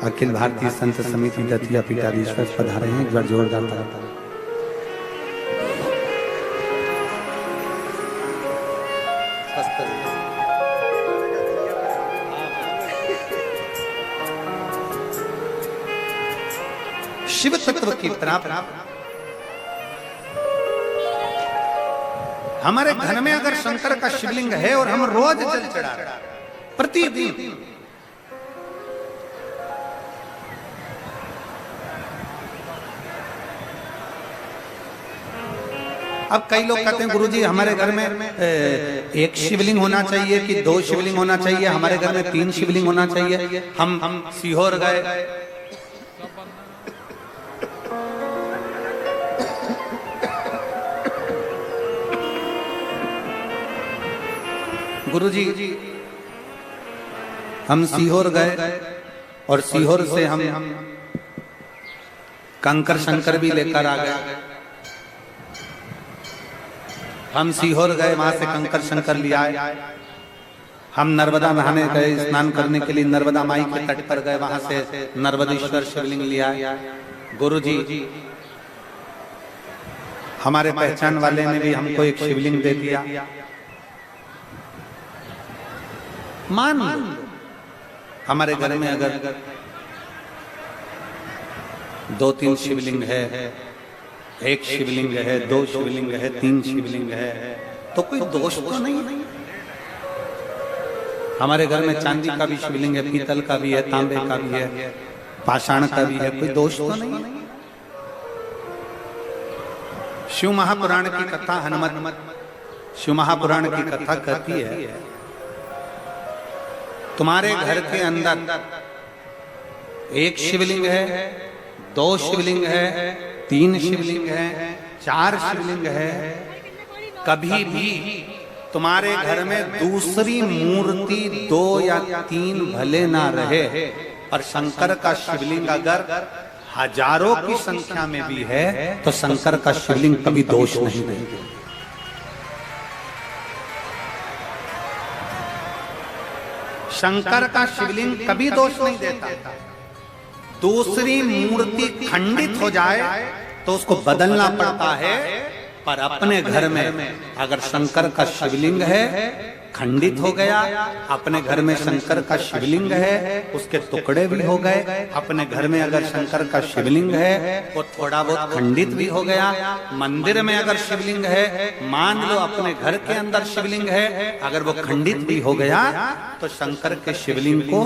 अखिल भारतीय संत समिति दतिया पीठाधीश्वर पधारे हैं। एक बार जोरदार ताली। शिव तत्व की प्राप्ति हमारे घर में अगर शंकर का शिवलिंग है और हम रोज जल चढ़ा रहे प्रतिदिन, अब कई लोग कहते हैं गुरुजी हमारे घर में एक शिवलिंग होना चाहिए कि दो शिवलिंग होना चाहिए, हमारे घर में 3 शिवलिंग होना चाहिए। हम सीहोर गए, गुरुजी हम सीहोर गए और सीहोर से हम कंकर शंकर भी लेकर आ गए। हम सीहोर गए, वहां से कंकर शंकर ले आए। हम नर्मदा नहाने गए, स्नान करने के लिए नर्मदा माई के तट पर गए, वहां से नर्मदेश्वर शिवलिंग ले आए। गुरुजी हमारे पहचान वाले ने भी हमको एक शिवलिंग दे दिया, मान लो हमारे घर में अगर 2-3 शिवलिंग है, 1 शिवलिंग है, 2 शिवलिंग है, 3 शिवलिंग है, तो कोई दोष तो नहीं। हमारे घर में चांदी का भी शिवलिंग है, पीतल का भी है, तांबे का भी है, पाषाण का भी है, कोई दोष तो नहीं। शिव महापुराण की कथा, हनुमत शिव महापुराण की कथा कहती है, तुम्हारे घर के अंदर 1 शिवलिंग है, 2 शिवलिंग है, 3 शिवलिंग है, 4 शिवलिंग है, कभी भी तुम्हारे घर में दूसरी मूर्ति 2 या 3 भले ना रहे, और शंकर का शिवलिंग अगर हजारों की संख्या में भी है तो शंकर का शिवलिंग कभी दोष नहीं देगा। शंकर का शिवलिंग कभी दोष नहीं देता। दूसरी मूर्ति खंडित हो जाए तो उसको बदलना पड़ता है, पर अपने घर में अगर शंकर का शिवलिंग है, खंडित हो गया, अपने घर में शंकर का शिवलिंग है, उसके टुकड़े भी हो गए, अपने घर में अगर शंकर का शिवलिंग है वो थोड़ा बहुत खंडित भी हो गया, मंदिर में अगर शिवलिंग है, मान लो अपने घर के अंदर शिवलिंग है, अगर वो खंडित भी हो गया तो शंकर के शिवलिंग को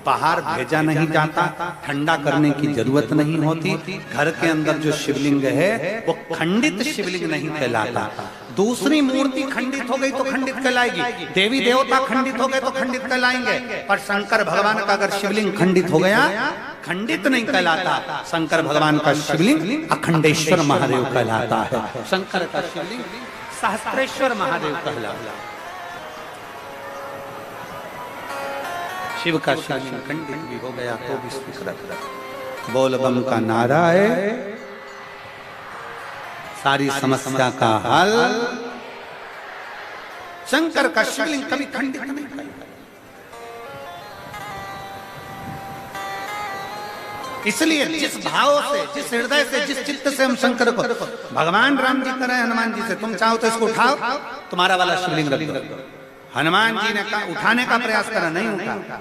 बाहर भेजा नहीं जाता, ठंडा करने की जरूरत नहीं होती। घर के अंदर जो शिवलिंग है वो खंडित शिवलिंग नहीं कहलाता। दूसरी मूर्ति खंडित हो गई तो खंडित कहलाएगी, देवी देवता खंडित हो गए तो खंडित कहलाएंगे, पर शंकर भगवान का अगर शिवलिंग खंडित हो गया, खंडित नहीं कहलाता। शंकर भगवान का शिवलिंग अखंडेश्वर महादेव कहलाता है। शंकर का शिवलिंग सहस्त्रेश्वर महादेव कहलाता है। शिव का शिवलिंग खंडित भी हो गया तो भी स्वीकृत। बोल बम का नारा है, सारी समस्या का हल। शंकर का शिवलिंग कभी खंडित नहीं करेगा। इसलिए जिस भाव से, जिस हृदय से, जिस चित्त से हम शंकर को, भगवान राम जी करें हनुमान जी से, तुम चाहो तो इसको उठाओ, तुम्हारा वाला शिवलिंग रख दो। हनुमान जी ने कहा उठाने का प्रयास करा, नहीं उठा।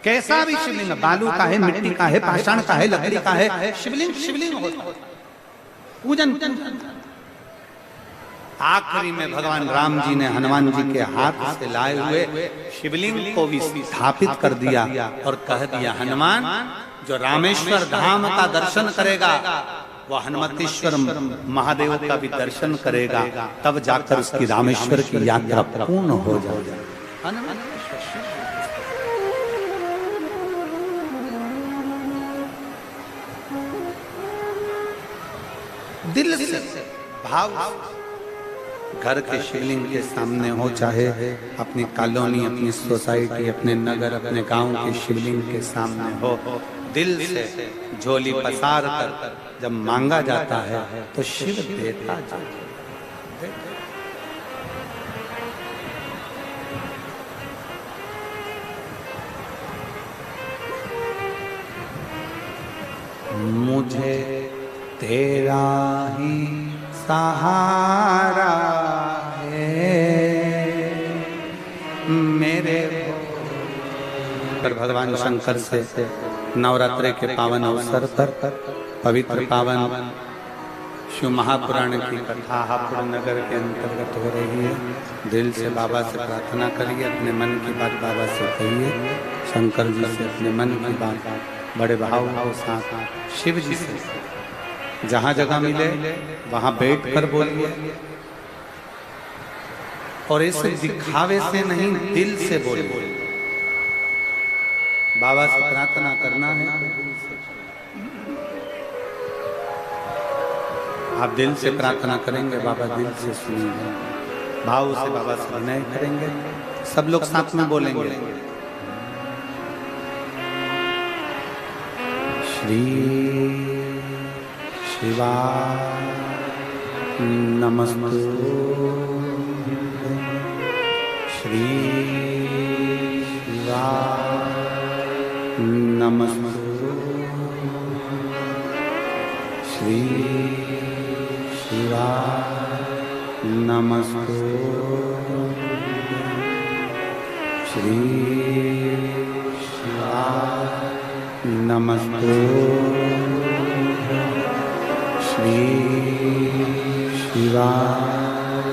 कैसा भी शिवलिंग, बालू का है, मिट्टी का है, पाषाण का है, लकड़ी का है, शिवलिंग शिवलिंग होता, पूजन। आखिरी में भगवान राम जी ने हनुमान जी के हाथ से लाए हुए शिवलिंग को भी स्थापित कर दिया और कह दिया, हनुमान जो रामेश्वर धाम का दर्शन करेगा वह हनुमतेश्वर महादेव का भी दर्शन करेगा, तब जाकर उसकी रामेश्वर की यात्रा पूर्ण हो जाएगी। दिल से भाव, घर के शिवलिंग के सामने हो, चाहे अपनी कॉलोनी, अपनी सोसाइटी, अपने नगर, अपने गांव के शिवलिंग के सामने हो, दिल से झोली पसार कर जब मांगा जाता है तो शिव देता जाता है। मुझे तेरा ही सहारा है मेरे। पर भगवान शंकर से नवरात्रि के पावन अवसर पर पवित्र पावन शिव महापुराण की कथा हापुड़ नगर के अंतर्गत हो रही है। दिल से बाबा से प्रार्थना करिए, अपने मन की बात बाबा से कहिए, शंकर जी से अपने मन की बात बड़े भाव के साथ शिव जी से जहाँ जगह मिले वहाँ बैठ कर बोलिए, और इसे दिखावे से नहीं, दिल से बोलिए। बाबा से प्रार्थना करना है, आप दिल से प्रार्थना करेंगे, बाबा दिल से सुनेंगे, भाव से बाबा से विनय करेंगे। सब लोग साथ में बोलेंगे, श्री शिवा नमस्तु, श्री शिवा नमस्तु, श्री शिवाय नमस्तुभ्यं श्री शिवाय नमस्तुभ्यं श्री शिवाय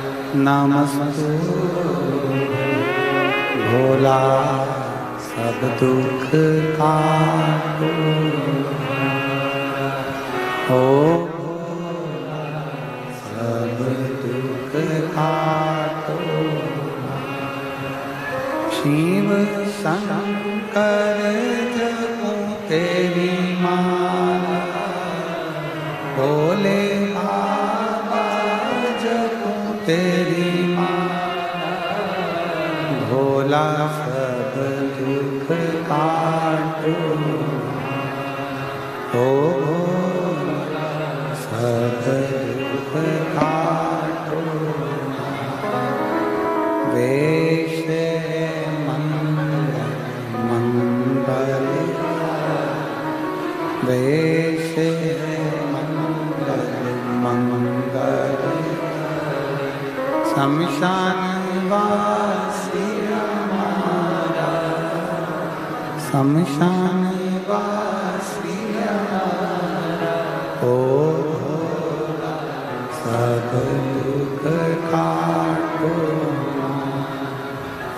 नमस्तुभ्यं भोला सब दुख काटो ओ सब दुख काटो शिव शंकर जपो तेरी माला भोले बाबा जपो तेरी माला भोला सब दुख काटो ओ भोला सब दुख काटो वेश मंगल वेश मंगल शमशान वासी हमारा शमशान वासी हमारा ओ भोला सब दुख काटो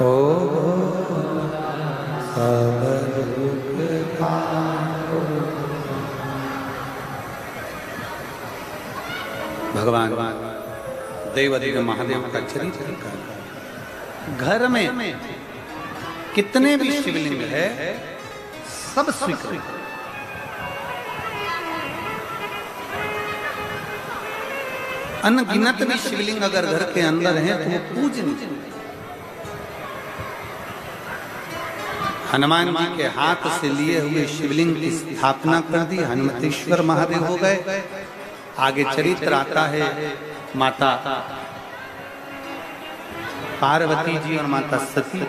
ओ भोला सब दुख काटो। भगवान देवाधिदेव महादेव का चरित्र घर में कितने भी शिवलिंग है सब स्वीकृत। अनगिनत भी शिवलिंग अगर घर के अंदर हैं तो वो पूजनीय। हनुमान जी के हाथ से लिए हुए शिवलिंग की स्थापना कर दी, हनुमतेश्वर महादेव हो गए। आगे चरित्र आता है माता पार्वती जी और माता सती।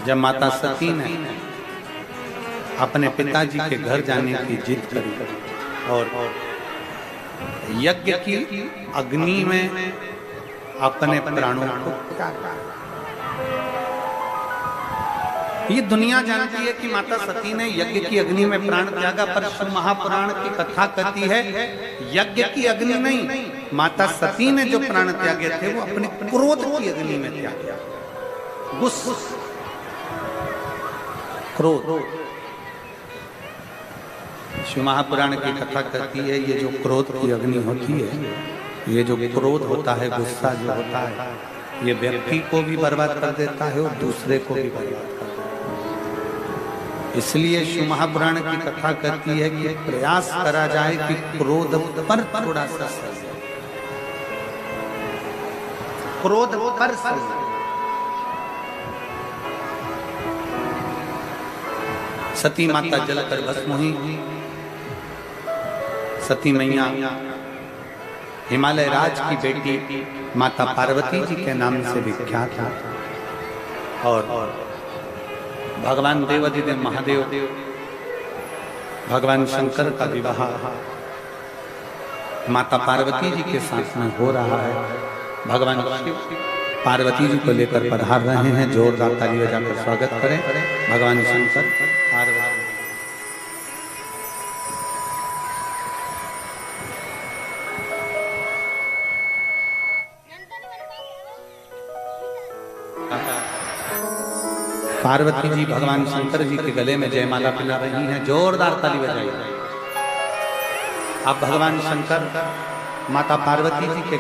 जब माता सती ने अपने पिताजी के घर जाने की जिद करी और यज्ञ की अग्नि में अपने प्राणों को त्यागा। ये दुनिया जानती है कि माता सती ने यज्ञ की अग्नि में प्राण त्यागा, पर शिव महापुराण की कथा कहती है यज्ञ की अग्नि नहीं, माता सती ने जो प्राण त्यागे थे वो अपने क्रोध की अग्नि में त्यागे। गुस्सा क्रोध। शिव महापुराण की कथा कहती है ये जो क्रोध की अग्नि होती है, ये जो क्रोध होता है, गुस्सा जो होता है, ये व्यक्ति को भी बर्बाद कर देता है और दूसरे को भी बर्बाद कर देता है। इसलिए शिव महापुराण की कथा कहती है कि प्रयास करा जाए कि क्रोध पर थोड़ा सा क्रोध पर सती माता जलकर भस्म हुई। सती मैया हिमालय राज की बेटी माता पार्वती जी के नाम से विख्यात है और भगवान देवाधिदेव महादेव भगवान शंकर का विवाह माता पार्वती जी के साथ में हो रहा है। भगवान शिव पार्वती जी को लेकर पधार रहे हैं। जोरदार ताली बजाकर स्वागत करें भगवान शंकर पार्वती। पार्वती जी भगवान शंकर जी के गले में जयमाला पिला रही हैं। जोरदार ताली बजाइए। अब भगवान शंकर माता पार्वती जी के